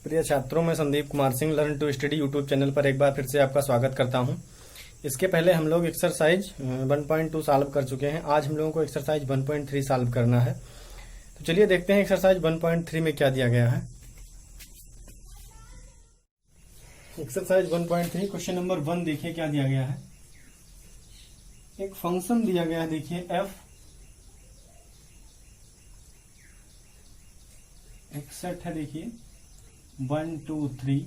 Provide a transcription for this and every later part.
प्रिय छात्रों, मैं Sandeep Kumar Singh learn to study YouTube channel पर एक बार फिर से आपका स्वागत करता हूं। इसके पहले हम लोग एक्सरसाइज 1.2 सॉल्व कर चुके हैं। आज हम लोगों को एक्सरसाइज 1.3 सॉल्व करना है। तो चलिए देखते हैं एक्सरसाइज 1.3 में क्या दिया गया है। एक्सरसाइज 1.3 क्वेश्चन नंबर 1 देखिए क्या दिया गया है। एक फंक्शन दिया गया है, देखिए f, एक सेट है, देखिए 1 2 3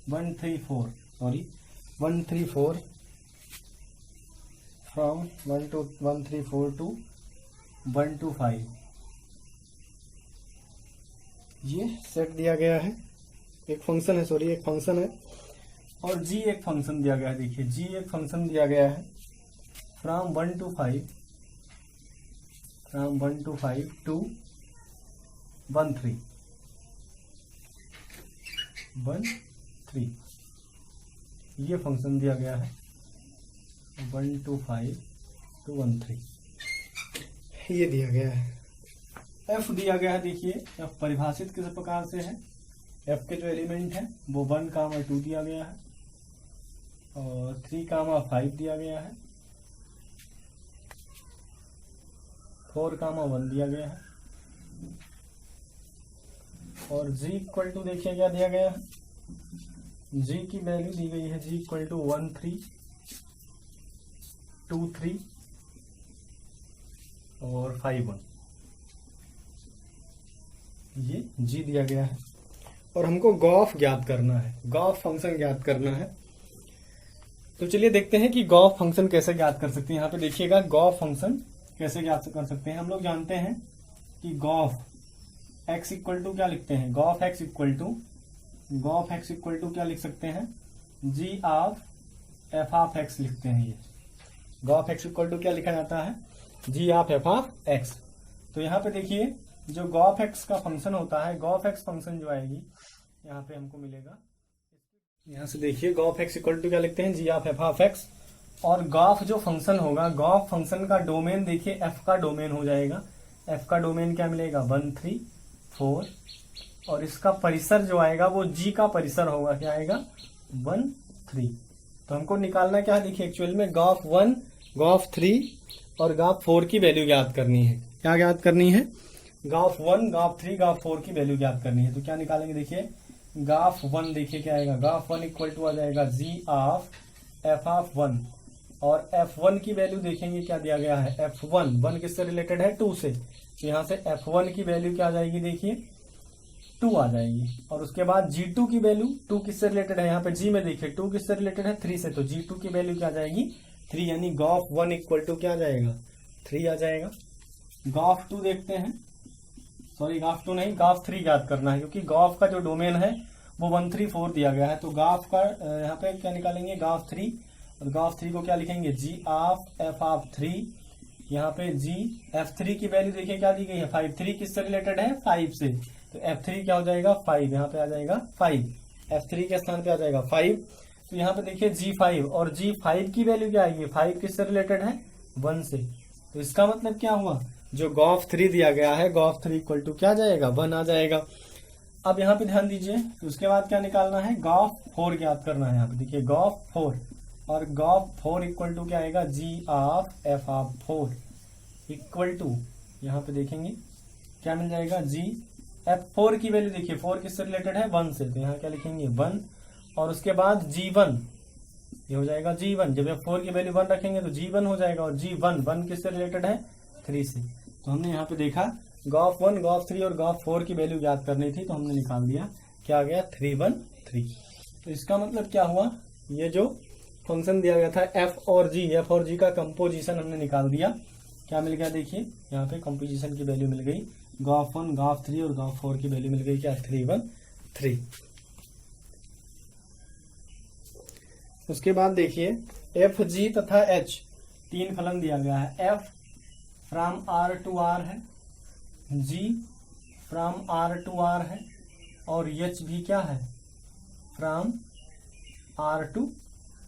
1 3 4 फ्रॉम 1 3 4 टू 1 2 5। ये सेट दिया गया है, एक फंक्शन है, एक फंक्शन है, और g एक फंक्शन दिया गया है। देखिए g एक फंक्शन दिया गया है फ्रॉम 1 to 5 टू 1 3 ये फंक्शन दिया गया है 1 to 5 to 1 3, ये दिया गया है। f दिया गया है, देखिए f परिभाषित किस प्रकार से है। f के जो एलिमेंट है वो 1, 2 दिया गया है और 3, 5 दिया गया है, 4, 1 दिया गया है, और g इक्वल टू देखिए क्या दिया गया है। g की वैल्यू दी गई है, g इक्वल टू 1 3 2 3 और 5 1, ये g दिया गया है। और हमको गॉफ ज्ञात करना है, गॉफ फंक्शन ज्ञात करना है। तो चलिए देखते हैं कि गॉफ फंक्शन कैसे ज्ञात कर सकते हैं। यहाँ पे देखिएगा गॉफ फंक्शन कैसे ज्ञात कर सकते हैं। हम लोग जानते हैं कि गॉफ x इक्वल टू क्या लिखते हैं, गॉफ x इक्वल टू क्या लिख सकते हैं, g of f of x लिखते हैं। ये गॉफ x इक्वल टू क्या लिखा जाता है, g of f of x। तो यहाँ पे देखिए जो गॉफ x का फंक्शन होता है, गॉफ x फंक्शन जो आएगी यहाँ पे हमको मिलेगा। यहाँ से देखिए गॉफ x इक्वल टू क्या लिखते हैं, g of f of x। और गॉफ जो फंक्शन होगा, गॉफ फंक्शन का डोमेन देखिए f का डोमेन हो जाएगा। f का डोमेन क्या मिलेगा, 1 3 4, और इसका परिसर जो आएगा वो g का परिसर होगा, क्या आएगा 1 3। तो हमको निकालना क्या है, देखिए एक्चुअल में गॉफ 1, गॉफ 3 और गॉफ 4 की वैल्यू ज्ञात करनी है। क्या ज्ञात करनी है, गॉफ 1, गॉफ 3, गॉफ 4 की वैल्यू ज्ञात करनी है। तो क्या निकालेंगे, देखिए गॉफ 1 देखिए क्या आएगा, गॉफ 1 इक्वल टू आ जाएगा g ऑफ f ऑफ 1, और f1 की वैल्यू देखेंगे क्या दिया गया है, f1 1 किससे रिलेटेड है, 2 से। तो यहाँ से f1 की वैल्यू क्या आ जाएगी, देखिए 2 आ जाएगी। और उसके बाद g2 की वैल्यू, 2 किससे रिलेटेड है, यहाँ पे g में देखिए 2 किससे रिलेटेड है, 3 से। तो g2 की वैल्यू क्या आ जाएगी, 3, यानी गॉफ 1 इक्वल टू क्या आ जाएगा, 3 आ जाएगा। गॉफ 2 देखते हैं, गॉफ 2 नहीं, गॉफ 3 याद करना है, क्योंकि गॉफ का जो डोमेन है वो 1 3 4 दिया गया है। तो गॉफ का यहाँ पे क्या निकालेंगे, गॉफ 3, और गॉफ 3 को क्या लिखेंगे, g ऑफ f ऑफ 3। यहाँ पे g f3 की वैल्यू देखिए क्या दी गई है, 5। 3 किससे रिलेटेड है, 5 से। तो f3 क्या हो जाएगा, 5, यहाँ पे आ जाएगा 5, f3 के स्थान पे आ जाएगा 5। तो यहाँ पे देखिए g5, और g5 की वैल्यू क्या आएगी, 5 किससे रिलेटेड है, 1 से। तो इसका मतलब क्या हुआ, जो गॉफ 3 दिया गया है, गॉफ 3 इक्वल टू क्या आ जाएगा, 1 आ जाएगा। अब यहाँ पे ध्यान दीजिए, उसके बाद क्या निकालना है, गॉफ 4 ज्ञात करना है। यहाँ पे देखिए गॉफ 4, और गॉफ 4 इक्वल टू क्या आएगा, g of f of 4 equal to, यहाँ पे देखेंगे क्या मिल जाएगा, g f4 की वैल्यू देखिए 4 किससे रिलेटेड है, 1 से। तो यहाँ क्या लिखेंगे 1, और उसके बाद g1, ये हो जाएगा g1। जब f4 की वैल्यू 1 रखेंगे तो g1 हो जाएगा, और g1 किससे रिलेटेड है, 3 से। तो हमने यहाँ पे देखा गॉफ 1, गॉफ 3 और गॉफ 4 की वैल्यू याद करनी थी, तो हमने निकाल दिया, क्या आ गया 3 1 3। तो इसका मतलब क्या हुआ, ये जो फंक्शन दिया गया था f और g का कंपोजिशन हमने निकाल दिया। क्या मिल गया, देखिए यहाँ पे कंपोजिशन की वैल्यू मिल गई, गॉफ 1, गॉफ 3 और गॉफ 4 की वैल्यू मिल गई, क्या 3 1 3। उसके बाद देखिए f g तथा h 3 फलन दिया गया है। f from r to r है, g from r to r है, और h भी क्या है, फ्रॉम r टू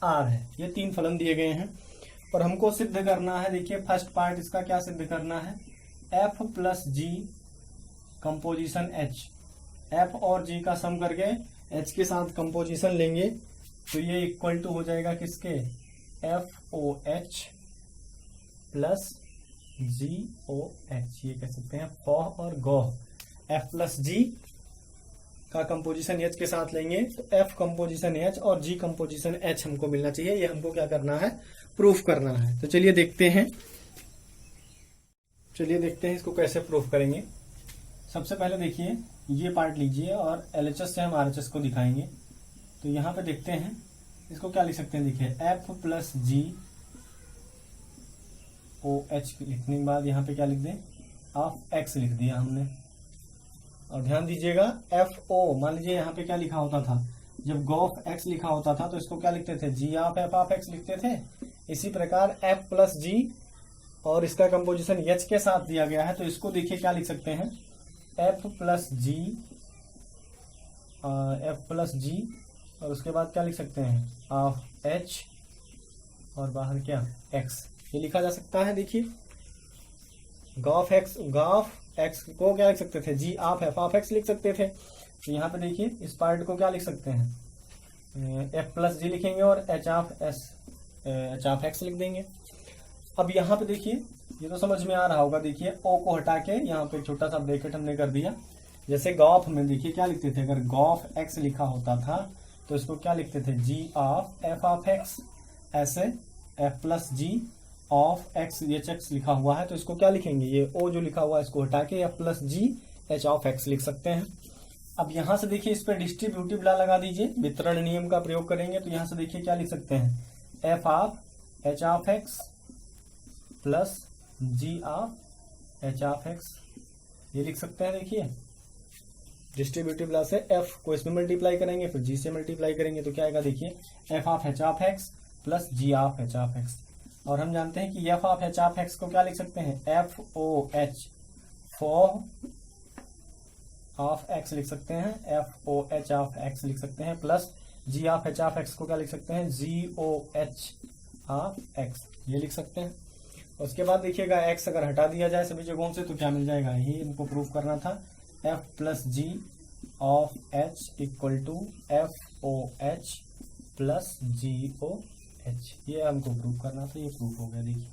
r है। ये 3 फलन दिए गए हैं और हमको सिद्ध करना है। देखिए फर्स्ट पार्ट इसका क्या सिद्ध करना है, f plus g composition h, F और जी का सम करके एच के साथ कंपोजिशन लेंगे तो ये इक्वल टू हो जाएगा किसके, F O H plus G O H, ये कह सकते हैं फॉ और गो। एफ प्लस जी का कंपोजिशन एच के साथ लेंगे तो एफ कंपोजिशन एच और जी कंपोजिशन एच हमको मिलना चाहिए। ये हमको क्या करना है, प्रूफ करना है। तो चलिए देखते हैं इसको कैसे प्रूफ करेंगे। सबसे पहले देखिए ये पार्ट लीजिए और एलएचएस से हम आरएचएस को दिखाएंगे। तो यहाँ पे देखते हैं इसको क्या लिख सकते हैं, देखिए F plus G O H लिखने के बाद यहाँ पे क्या लिख दें, ऑफ एक्स लिख दिया हमने। और ध्यान दीजिएगा एफ ओ, मान लीजिए यहाँ पे क्या लिखा होता था, जब गॉफ एक्स लिखा होता था तो इसको क्या लिखते थे, G of F of x लिखते थे। इसी प्रकार एफ प्लस जी और इसका कंपोजिशन एच के साथ दिया गया है तो इसको देखिए क्या लिख सकते हैं, एफ प्लस जी और उसके बाद क्या लिख सकते हैं, ऑफ एच और बाहर क्या एक्स, ये लिखा जा सकता है। देखिए गॉफ एक्स को क्या लिख सकते थे, G of F of X लिख सकते थे। तो यहाँ पे देखिए इस पार्ट को क्या लिख सकते हैं, एफ प्लस जी लिखेंगे और एच ऑफ एक्स लिख देंगे। अब यहाँ पे देखिए ये तो समझ में आ रहा होगा, देखिए ओ को हटा के यहाँ पे छोटा सा ब्रैकेट हमने कर दिया। जैसे गॉफ में देखिए क्या लिखते थे, अगर गॉफ एक्स लिखा होता था तो इसको क्या लिखते थे, G of F of X. ऐसे F plus G of X, H X लिखा हुआ है तो इसको क्या लिखेंगे, ये ओ जो लिखा हुआ है इसको हटा के F plus G H of X लिख सकते हैं। अब यहाँ से देखिए इस पर डिस्ट्रीब्यूटिव लॉ लगा दीजिए, वितरण नियम का प्रयोग करेंगे तो यहाँ से देखिए क्या लिख सकते हैं, F of H of X plus G of H of X, ये लिख सकते हैं। देखिए डिस्ट्रीब्यूटिव लॉ से एफ को इसमें मल्टीप्लाई करेंगे फिर जी से मल्टीप्लाई करेंगे तो क्या आएगा, देखिए F of H of X plus G of H of X. और हम जानते हैं कि F of H of X को क्या लिख सकते हैं, एफ ओ एच फॉ ऑफ एक्स लिख सकते हैं, F O H of X लिख सकते हैं, plus G of H of X को क्या लिख सकते हैं, G O H of X, ये लिख सकते हैं। उसके बाद देखिएगा एक्स अगर हटा दिया जाए सभी जगहों से तो क्या मिल जाएगा, ये इनको प्रूफ करना था, F plus G of H equal to F O H plus G O H, ये हमको प्रूफ करना था, ये प्रूफ हो गया। देखिए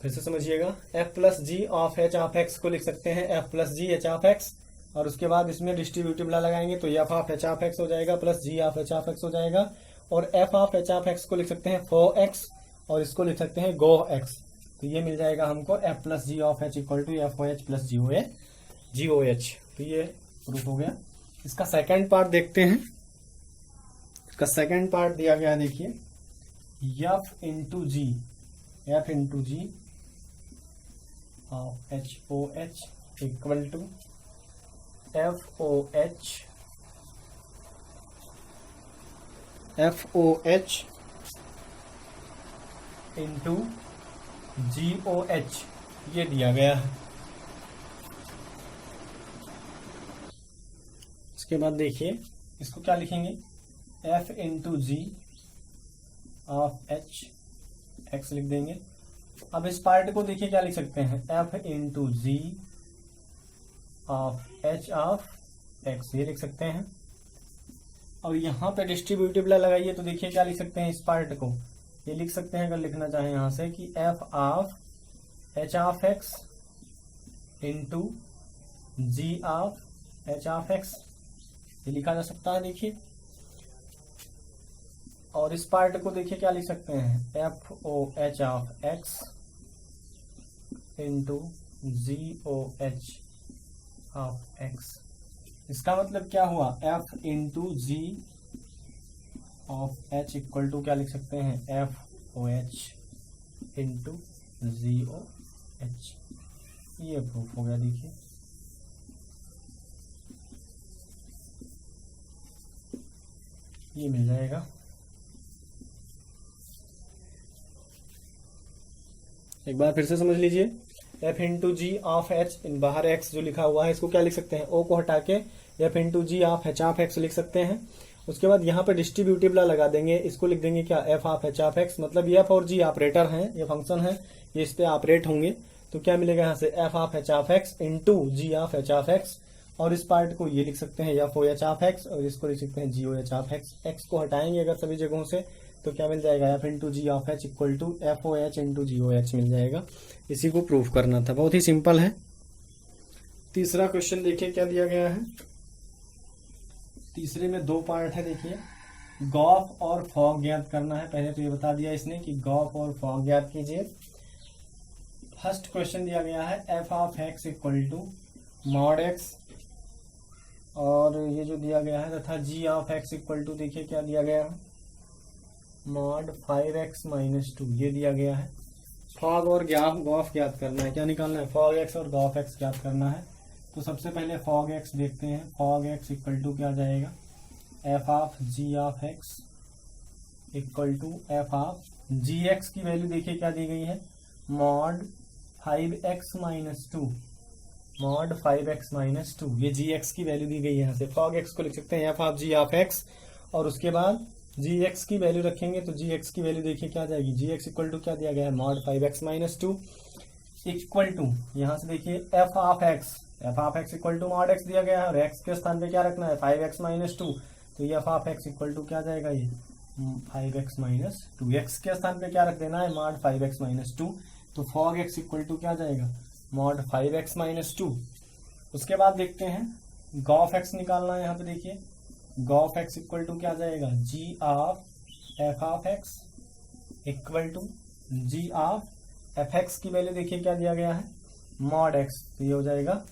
फिर से समझिएगा, F plus G of H of X को लिख सकते हैं F plus G H of X और उसके बाद इसमें डिस्ट्रीब्यूटिव लॉ लगाएंगे तो F of H of X हो जाएगा plus G of H of X हो जाएगा। और F of H of X को लिख सकते हैं फो एक्स और इसको लिख सकते हैं गो एक्स, तो ये मिल जाएगा हमको F plus G of H equal to F O H plus G O H. तो ये प्रूफ हो गया। इसका सेकंड पार्ट देखते हैं। इसका सेकंड पार्ट दिया गया, देखिए F into G of H O H equal to F O H into G O H, ये दिया गया है। इसके बाद देखिए इसको क्या लिखेंगे, F into G of H X लिख देंगे। अब इस पार्ट को देखिए क्या लिख सकते हैं, F into G of H of X, ये लिख सकते हैं। और यहाँ पे डिस्ट्रीब्यूटिव लॉ लगाइए तो देखिए क्या लिख सकते हैं, इस पार्ट को ये लिख सकते हैं अगर लिखना चाहें यहाँ से कि F of H of X into G of H of X, ये लिखा जा सकता है। देखिए और इस पार्ट को देखिए क्या लिख सकते हैं, F O H of X into G O H of X. इसका मतलब क्या हुआ, F into G of H equal to क्या लिख सकते हैं, F O H into G O H, ये प्रूफ हो गया। देखिए ये मिल जाएगा। एक बार फिर से समझ लीजिए, F into G of H, बाहर एक्स जो लिखा हुआ है इसको क्या लिख सकते हैं, ओ को हटा के F into G of H of X लिख सकते हैं। उसके बाद यहाँ पे डिस्ट्रीब्यूटिव लॉ लगा देंगे, इसको लिख देंगे क्या, F of H of x, मतलब एफ और जी ऑपरेटर हैं, ये फंक्शन है, ये इस पे ऑपरेट होंगे तो क्या मिलेगा यहाँ से F of H of X into G of H of X, और इस पार्ट को ये लिख सकते हैं F O H of X, और इसको लिख सकते हैं G O H of X. X को हटाएंगे अगर सभी जगहों से तो क्या मिल जाएगा, F into G of H equal to F O H into G O H मिल जाएगा। इसी को प्रूव करना था, बहुत ही सिंपल है। तीसरा क्वेश्चन देखिए क्या दिया गया है। तीसरे में 2 पार्ट है, देखिए गॉफ और फॉग ज्ञात करना है। पहले तो ये बता दिया इसने कि गॉफ और फॉग ज्ञात कीजिए। फर्स्ट क्वेश्चन दिया गया है F of x equal to mod X, और ये जो दिया गया है तथा G of x equal to, देखिए क्या दिया गया है, मॉड 5x माइनस 2, ये दिया गया है। फॉग और गॉफ ज्ञात करना है। क्या निकालना है, फॉग एक्स और गॉफ एक्स ज्ञात करना है। तो सबसे पहले फॉग एक्स देखते हैं। फॉग एक्स इक्वल टू क्या जाएगा, F of G of x equal to F of G X की वैल्यू देखिए क्या दी गई है, mod 5x minus 2, mod 5x minus 2, ये जी एक्स की वैल्यू दी गई है। यहाँ से फॉग एक्स को लिख सकते हैं F of G of X, और उसके बाद जी एक्स की वैल्यू रखेंगे तो जी एक्स की वैल्यू देखिए क्या जाएगी, जी एक्स इक्वल टू क्या दिया गया है, mod 5x minus 2 equal to, यहाँ से देखिए F of x equal to mod X दिया गया है, और एक्स के स्थान पे क्या रखना है 5x माइनस 2, तो ये F of x equal to क्या जाएगा, ये 5x माइनस 2, एक्स के स्थान पे क्या रख देना है, मॉड 5x माइनस 2, तो फॉग एक्स इक्वल टू क्या जाएगा, मॉड 5x माइनस 2। उसके बाद देखते हैं गॉफ एक्स निकालना है। यहाँ पे देखिए गॉफ एक्स इक्वल टू क्या जाएगा, g of F of x equal to g of f x की वैल्यू देखिए क्या दिया गया है, मॉड एक्स, तो ये हो जाएगा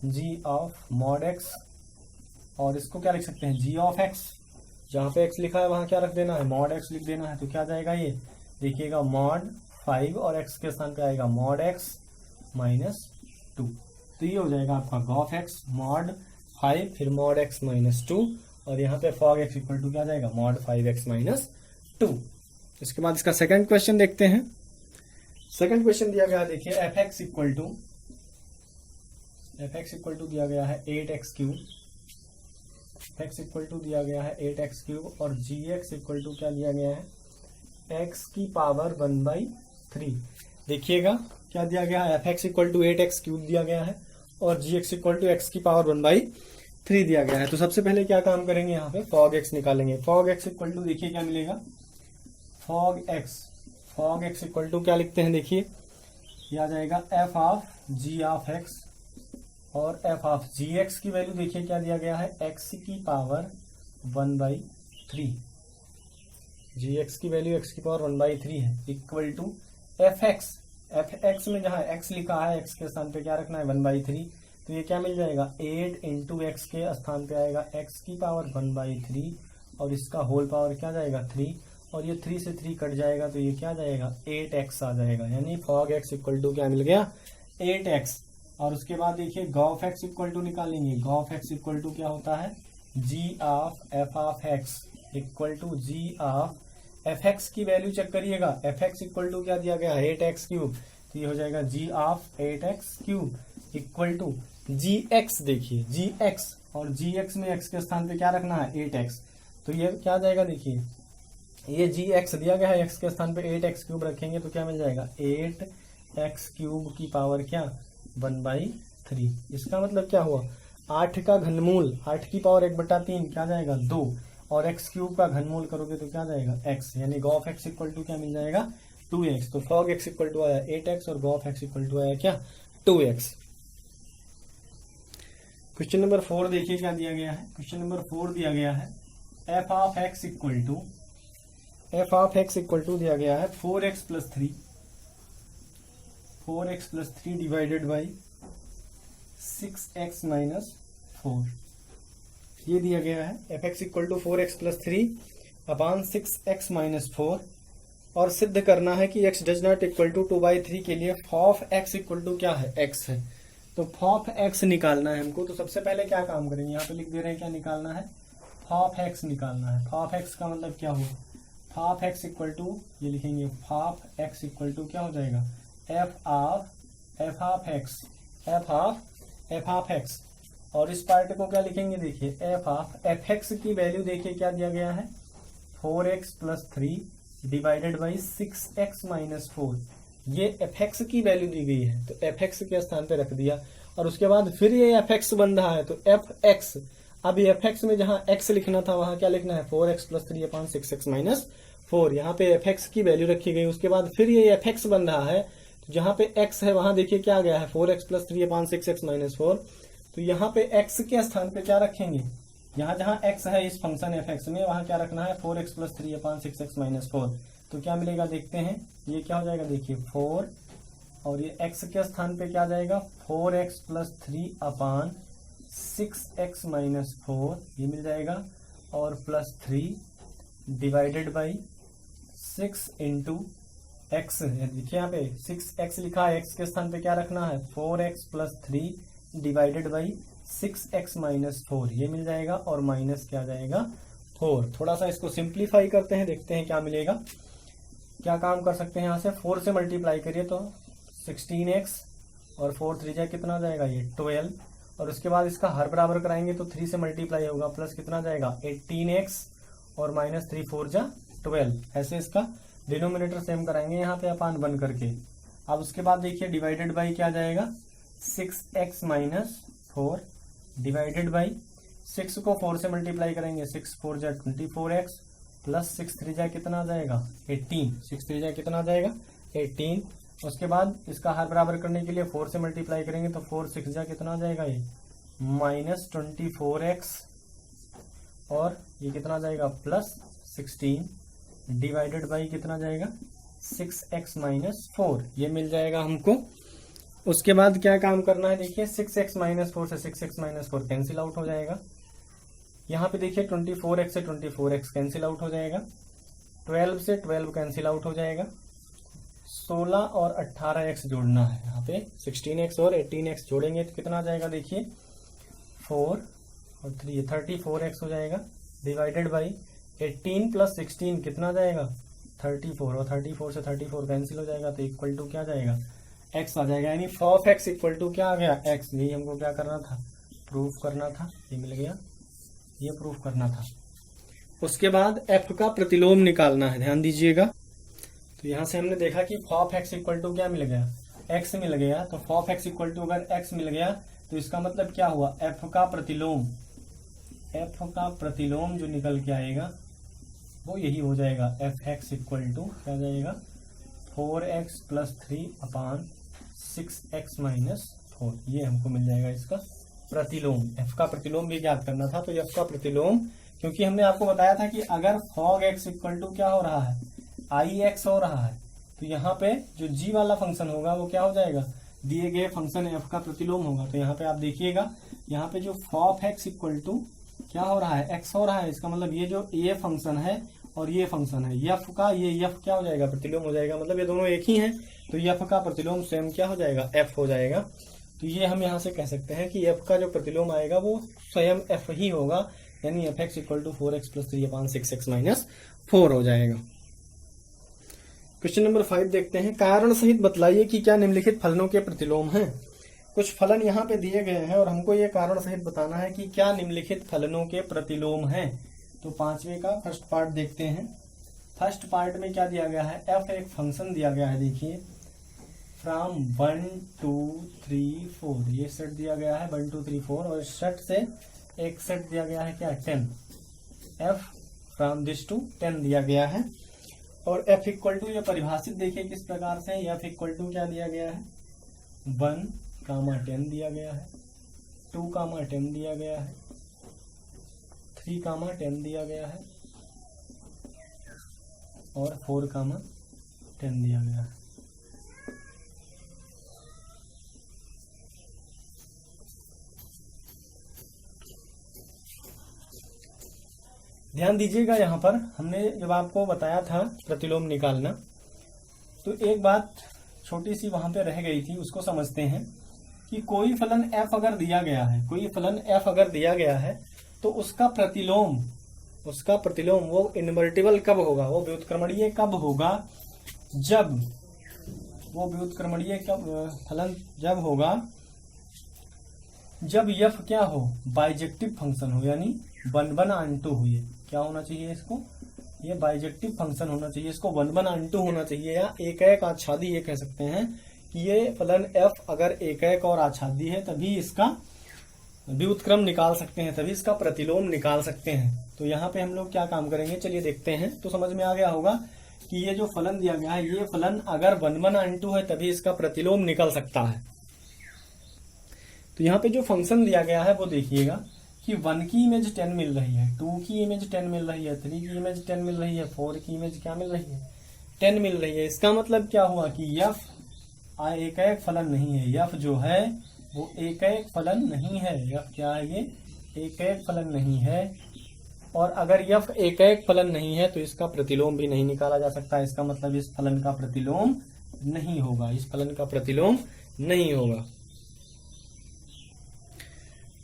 जी ऑफ मॉड एक्स, और इसको क्या लिख सकते हैं, जी ऑफ एक्स, जहां पे एक्स लिखा है वहां क्या रख देना है, मॉड एक्स लिख देना है। तो क्या जाएगा, ये देखिएगा मॉड 5 और एक्स के स्थान पे आएगा मॉड एक्स माइनस 2, तो ये हो जाएगा आपका गॉफ एक्स मॉड 5 फिर मॉड एक्स माइनस 2, और यहाँ पे फॉग एक्स इक्वल टू क्या जाएगा, मॉड 5x माइनस 2। इसके बाद इसका सेकंड क्वेश्चन देखते हैं। सेकंड क्वेश्चन दिया गया है, देखिए एफ एक्स इक्वल टू दिया गया है 8x cube, x equal to दिया गया है 8x क्यूब, और जी एक्स इक्वल टू क्या दिया गया है, x की पावर 1/3। देखिएगा क्या दिया गया है, F x equal to 8x cube दिया गया है, और G X equal to X की पावर 1/3 दिया गया है। तो सबसे पहले क्या काम करेंगे, यहाँ पे फॉग एक्स निकालेंगे। फॉग एक्स इक्वल टू देखिए क्या मिलेगा, फॉग एक्स इक्वल टू क्या लिखते हैं, देखिए यह आ जाएगा F of G of X, और एफ ऑफ जी एक्स की वैल्यू देखिए क्या दिया गया है, एक्स की पावर 1/3, जी एक्स की वैल्यू एक्स की पावर 1/3 है, इक्वल टू एफ एक्स में जहां एक्स लिखा है एक्स के स्थान पे क्या रखना है 1/3, तो ये क्या मिल जाएगा 8 इंटू एक्स के स्थान पे आएगा एक्स की पावर 1/3, और इसका होल पावर क्या जाएगा 3, और ये 3 से 3 कट जाएगा तो ये क्या जाएगा 8x आ जाएगा, यानी फॉग एक्स इक्वल टू क्या मिल गया 8x। और उसके बाद देखिए गॉफ एक्स इक्वल टू निकालेंगे। गॉफ एक्स इक्वल टू क्या होता है, g of F of x equal to g of f x की वैल्यू चेक करिएगा, एफ एक्स इक्वल टू क्या दिया गया 8x क्यूब, तो ये हो जाएगा g of 8x cube equal to g x, देखिए जी एक्स, और जी एक्स में एक्स के स्थान पे क्या रखना है 8x, तो ये क्या जाएगा, देखिए ये जी एक्स दिया गया है, एक्स के स्थान पे 8x क्यूब रखेंगे तो क्या मिल जाएगा 8x क्यूब की पावर क्या 1/3। इसका मतलब क्या हुआ, 8 का घनमूल 8 की पावर 1/3 क्या जाएगा 2, और x क्यूब का घनमूल करोगे तो क्या जाएगा x, यानी गॉफ एक्स इक्वल टू क्या मिल जाएगा 2x। तो फॉग एक्स इक्वल टू आया 8x और गॉफ एक्स इक्वल टू आया क्या 2x। क्वेश्चन नंबर 4 देखिए क्या दिया गया है। क्वेश्चन नंबर 4 दिया गया है F of x equal to दिया गया है 4x plus 3 divided by 6x minus 4, ये दिया गया है F x equal to 4x plus 3 upon 6x minus 4, और सिद्ध करना है कि x does not equal to 2/3 के लिए फॉफ x इक्वल टू क्या है x है। तो फॉफ x निकालना है हमको, तो सबसे पहले क्या काम करेंगे, यहाँ पे लिख दे रहे हैं क्या निकालना है, फॉफ x निकालना है। फॉफ x का मतलब क्या हुआ, फॉफ x इक्वल टू ये लिखेंगे, फॉफ x इक्वल टू क्या हो जाएगा एफ ऑफ एक्स, और इस पार्ट को क्या लिखेंगे, देखिए एफ ऑफ एफ एक्स की वैल्यू देखिए क्या दिया गया है 4x plus 3 divided by 6x minus 4, ये एफ एक्स की वैल्यू दी गई है तो एफ एक्स के स्थान पे रख दिया, और उसके बाद फिर ये एफ एक्स बन रहा है तो एफ एक्स, अब एफ एक्स में जहां एक्स लिखना था वहां क्या लिखना है 4x + 3/6x - 4, यहाँ पे एफ एक्स की वैल्यू रखी गई। उसके बाद फिर ये एफ एक्स बन रहा है तो जहां पे x है वहां देखिए क्या आ गया है 4x + 3/6x - 4, तो यहाँ पे x के स्थान पे क्या रखेंगे, यहाँ जहां x है इस फंक्शन एफ एक्स में वहां क्या रखना है 4x + 3/6x - 4, तो क्या मिलेगा देखते हैं, ये क्या हो जाएगा देखिए 4, और ये x के स्थान पे क्या आ जाएगा 4x + 3/6x - 4, ये मिल जाएगा, और +3 डिवाइडेड बाई 6 इंटू x, देखिए यहाँ पे 6x लिखा है, x के स्थान पे क्या रखना है 4x + 3 डिवाइडेड बाई 6x - 4, ये मिल जाएगा, और माइनस क्या जाएगा 4। थोड़ा सा इसको सिंप्लीफाई करते हैं, देखते हैं क्या मिलेगा। क्या काम कर सकते हैं, यहाँ से 4 से मल्टीप्लाई करिए तो 16x, और 4 3 जा कितना जाएगा ये 12, और उसके बाद इसका हर बराबर कराएंगे तो 3 से मल्टीप्लाई होगा प्लस कितना जाएगा 18x, और -3 4 जा 12, ऐसे इसका डिनोमिनेटर सेम कराएंगे यहाँ पे अपान 1 करके। अब उसके बाद देखिए डिवाइडेड बाई क्या जाएगा 6x - 4 डिवाइडेड बाई 6 को 4 से मल्टीप्लाई करेंगे 6 4 जा 24x, प्लस 6 3 जा कितना जाएगा 18, 6 3 जा कितना जाएगा 18। उसके बाद इसका हर बराबर करने के लिए 4 से मल्टीप्लाई करेंगे तो 4 6 जा कितना जाएगा ये -24x, और ये कितना जाएगा +16 डिवाइडेड बाई कितना जाएगा 6x - 4, ये मिल जाएगा हमको। उसके बाद क्या काम करना है देखिए 6x - 4 से 6x - 4 कैंसिल आउट हो जाएगा, यहाँ पे देखिए 24x से 24x कैंसिल आउट हो जाएगा, 12 से 12 कैंसिल आउट हो जाएगा, 16 और 18x जोड़ना है, यहाँ पे 16x और 18x जोड़ेंगे तो कितना आ जाएगा देखिए 4 और 3 34x हो जाएगा, डिवाइडेड बाई 18 + 16 कितना जाएगा 34, और 34 से 34 कैंसिल हो जाएगा तो इक्वल टू क्या जाएगा x आ जाएगा, यानी ऑफ x इक्वल टू क्या आ गया x। यही हमको क्या करना था प्रूफ करना था, ये मिल गया, ये प्रूफ करना था। उसके बाद f का प्रतिलोम निकालना है, ध्यान दीजिएगा। तो यहां से हमने देखा कि ऑफ x इक्वल टू क्या मिल गया x मिल गया, तो ऑफ x इक्वल टू अगर x मिल गया तो इसका मतलब क्या हुआ f का प्रतिलोम जो निकल के आएगा वो यही हो जाएगा fx इक्वल टू क्या जाएगा 4x + 3/6x - 4, ये हमको मिल जाएगा इसका प्रतिलोम। f का प्रतिलोम भी ज्ञात करना था, तो f का प्रतिलोम, क्योंकि हमने आपको बताया था कि अगर log x इक्वल टू क्या हो रहा है ix हो रहा है, तो यहाँ पे जो g वाला फंक्शन होगा वो क्या हो जाएगा दिए गए फंक्शन f का प्रतिलोम होगा। तो यहाँ पे आप देखिएगा, यहाँ पे जो ऑफ x इक्वल टू क्या हो रहा है x हो रहा है, इसका मतलब ये जो ये फंक्शन है और ये फंक्शन है f का, ये f क्या हो जाएगा प्रतिलोम हो जाएगा, मतलब ये दोनों एक ही हैं, तो f का प्रतिलोम स्वयं क्या हो जाएगा f हो जाएगा। तो ये हम यहाँ से कह सकते हैं कि f का जो प्रतिलोम आएगा वो स्वयं f ही होगा, यानी fx equal to 4x + 3/6x - 4 हो जाएगा। क्वेश्चन नंबर 5 देखते हैं, कारण सहित बतलाइए कि क्या निम्नलिखित फलनों के प्रतिलोम हैं। कुछ फलन यहाँ पे दिए गए हैं और हमको ये कारण सहित बताना है कि क्या निम्नलिखित फलनों के प्रतिलोम हैं। तो 5वें का फर्स्ट पार्ट देखते हैं। फर्स्ट पार्ट में क्या दिया गया है, f एक फंक्शन दिया गया है, देखिए फ्रॉम 1 2 3 4, ये सेट दिया गया है 1 2 3 4, और सेट से एक सेट दिया गया है क्या 10, f फ्रॉम दिस टू 10 दिया गया है। और f इक्वल टू ये परिभाषित देखिए किस प्रकार से, f इक्वल टू क्या दिया गया है 1, 10 दिया गया है, 2, 10 दिया गया है, 3, 10 दिया गया है, और 4, 10 दिया गया है। ध्यान दीजिएगा, यहाँ पर हमने जब आपको बताया था प्रतिलोम निकालना, तो एक बात छोटी सी वहां पे रह गई थी, उसको समझते हैं कि कोई फलन f अगर दिया गया है, कोई फलन f अगर दिया गया है तो उसका प्रतिलोम वो इनवर्टिबल कब होगा, वो व्युत्क्रमणीय कब होगा, जब वो व्युत्क्रमणीय फलन जब होगा जब f क्या हो बाइजेक्टिव फंक्शन हो, यानी 1 1 ऑन 2 हो। ये क्या होना चाहिए, इसको ये बाइजेक्टिव फंक्शन होना चाहिए, इसको 1 अनटू होना चाहिए, या एक आच्छादी ये कह सकते हैं कि ये फलन f अगर एक और आच्छादी है तभी इसका व्युत्क्रम निकाल सकते हैं, तभी इसका प्रतिलोम निकाल सकते हैं। तो यहाँ पे हम लोग क्या काम करेंगे, चलिए देखते हैं। तो समझ में आ गया होगा कि ये जो फलन दिया गया है, ये फलन अगर 1 अनटू है तभी इसका प्रतिलोम निकल सकता है। तो यहाँ पे जो फंक्शन दिया गया है वो देखिएगा कि 1 की इमेज 10 मिल रही है, 2 की इमेज 10 मिल रही है, 3 की इमेज 10 मिल रही है, 4 की इमेज क्या मिल रही है, 10 मिल रही है। इसका मतलब क्या हुआ कि f एक फलन नहीं है, f जो है वो एक फलन नहीं है। f क्या है, ये एक फलन नहीं है। और अगर f एक फलन नहीं है तो इसका प्रतिलोम भी नहीं निकाला जा सकता। इसका मतलब इस फलन का प्रतिलोम नहीं होगा, इस फलन का प्रतिलोम नहीं होगा।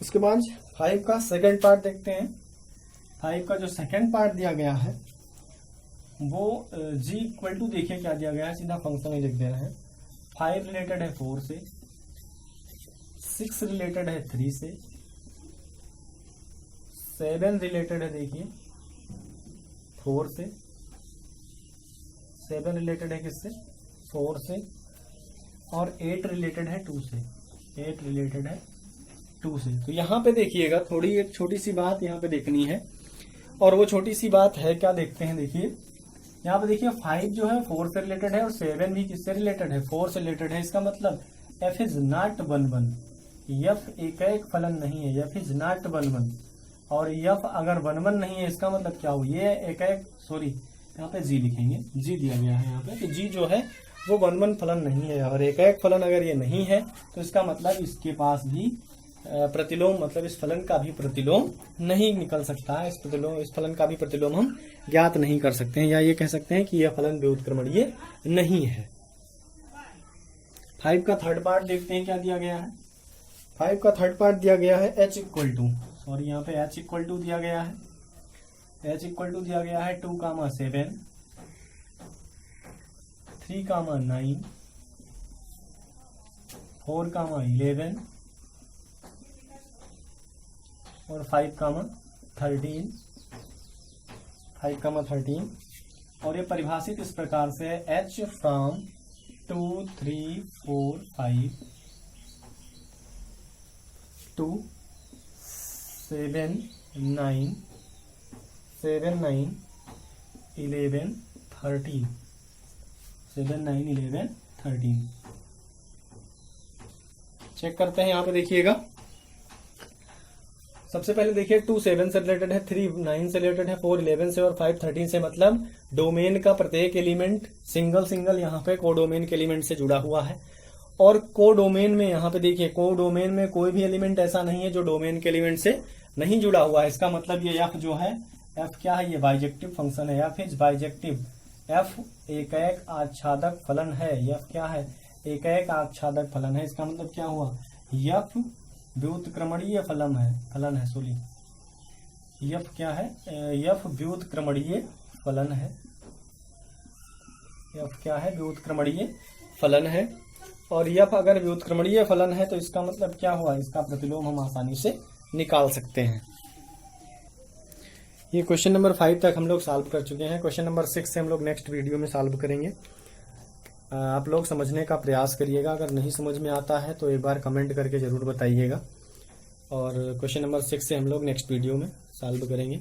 उसके बाद 5 का सेकंड पार्ट देखते हैं। 5 का जो सेकंड पार्ट दिया गया है वो g इक्वल टू, देखिए क्या दिया गया है, सीधा फंक्शन ही लिख दे रहे हैं। 5 रिलेटेड है 4 से, 6 रिलेटेड है 3 से, 7 रिलेटेड है देखिए 4 से, 7 रिलेटेड है किससे, 4 से, और 8 रिलेटेड है 2 से, 8 रिलेटेड है 2 से। तो यहाँ पे देखिएगा थोड़ी एक छोटी सी बात यहाँ पे देखनी है, और वो छोटी सी बात है क्या, देखते हैं। देखिए यहाँ पे देखिए 5 जो है 4 से रिलेटेड है और 7 भी किससे रिलेटेड है, 4 से रिलेटेड है। इसका मतलब f इज नॉट 1 f एक फलन नहीं है, f इज नॉट 1 और f अगर 1 नहीं है इसका मतलब क्या हो, ये यहाँ पे g लिखेंगे, g दिया गया है यहाँ पे, तो g जो है वो 1 फलन नहीं है। और एक फलन अगर ये नहीं है तो इसका मतलब इसके पास भी प्रतिलोम, मतलब इस फलन का भी प्रतिलोम नहीं निकल सकता है। इस फलन का भी प्रतिलोम हम ज्ञात नहीं कर सकते हैं, या ये कह सकते हैं कि यह फलन व्युत्क्रमणीय नहीं है। 5 का थर्ड पार्ट देखते हैं क्या दिया गया है। 5 का थर्ड पार्ट दिया गया है h इक्वल टू, सॉरी यहाँ पे h इक्वल टू दिया गया है, h इक्वल टू दिया गया है 2, 7, 3, 9, 4, 11 और 5, 13, 5, 13। और ये परिभाषित इस प्रकार से है, h फ्रॉम 2, 3, 4, 5 to 7, 9, 11, 13, 7, 9, 11, 13। चेक करते हैं, यहाँ पे देखिएगा। सबसे पहले देखिए 2 7 से रिलेटेड है, 3 9 से रिलेटेड है, 4 11 से और 5 13 से, मतलब डोमेन का प्रत्येक एलिमेंट सिंगल यहाँ पे कोडोमेन के एलिमेंट से जुड़ा हुआ है। और कोडोमेन में यहाँ पे देखिए, कोडोमेन में कोई भी एलिमेंट ऐसा नहीं है जो डोमेन के एलिमेंट से नहीं जुड़ा हुआ है। इसका मतलब ये f जो है, f क्या है, ये बाइजेक्टिव फंक्शन है, f इज बाइजेक्टिव, f एक आच्छादक फलन है, f क्या है, एक आच्छादक फलन है। इसका मतलब क्या हुआ, f व्युत्क्रमणीय फलन है, सॉरी f क्या है, f व्युत्क्रमणीय फलन है, f क्या है, व्युत्क्रमणीय फलन है। और f अगर व्युत्क्रमणीय फलन है तो इसका मतलब क्या हुआ, इसका प्रतिलोम हम आसानी से निकाल सकते हैं। ये क्वेश्चन नंबर 5 तक हम लोग सॉल्व कर चुके हैं। क्वेश्चन नंबर 6 से हम लोग नेक्स्ट वीडियो में सॉल्व करेंगे। आप लोग समझने का प्रयास करिएगा, अगर नहीं समझ में आता है तो एक बार कमेंट करके जरूर बताइएगा। और क्वेश्चन नंबर 6 से हम लोग नेक्स्ट वीडियो में सॉल्व करेंगे।